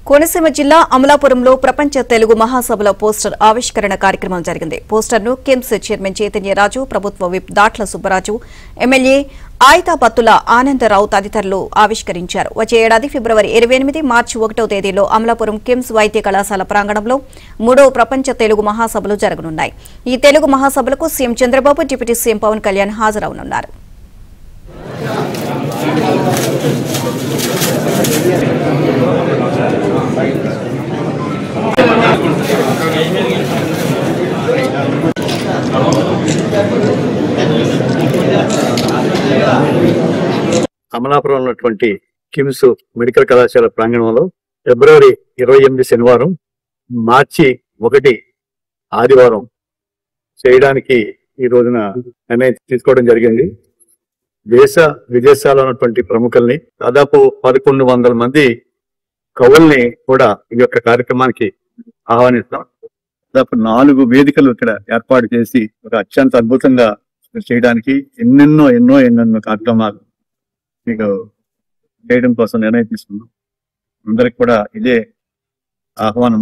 కోనసీమ జిల్లా అమలాపురంలో ప్రపంచ తెలుగు మహాసభల పోస్టర్ ఆవిష్కరణ కార్యక్రమం జరిగింది. పోస్టర్ను కిమ్స్ చైర్మన్ చైతన్యరాజు, ప్రభుత్వ విప్ దాట్ల సుబ్బరాజు, ఎమ్మెల్యే ఆయితాపత్తుల ఆనందరావు తదితరులు ఆవిష్కరించారు. వచ్చే ఏడాది ఫిబ్రవరి 28, మార్చి 1వ తేదీలో అమలాపురం కిమ్స్ వైద్య కళాశాల ప్రాంగణంలో 3వ ప్రపంచ తెలుగు మహాసభలు జరగనున్నాయి. ఈ తెలుగు మహాసభలకు CM Chandrababu, deputy CM Pavan Kalyan హాజరవనున్నారు. అమలాపురం ఉన్నటువంటి కిమ్స్ మెడికల్ కళాశాల ప్రాంగణంలో ఫిబ్రవరి 28 శనివారం, మార్చి 1 ఆదివారం చేయడానికి ఈ రోజున నిర్ణయం తీసుకోవడం జరిగింది. దేశ విదేశాల్లో ఉన్నటువంటి ప్రముఖుల్ని, దాదాపు 1100 మంది కవుల్ని కూడా ఈ యొక్క కార్యక్రమానికి ఆహ్వానిస్తాం. దాదాపు 4 వేదికలు ఇక్కడ ఏర్పాటు చేసి ఒక అత్యంత అద్భుతంగా చేయడానికి ఎన్నెన్నో కార్యక్రమాలు మీకు చేయడం కోసం నిర్ణయం తీసుకున్నాం. అందరికి కూడా ఇదే ఆహ్వానం.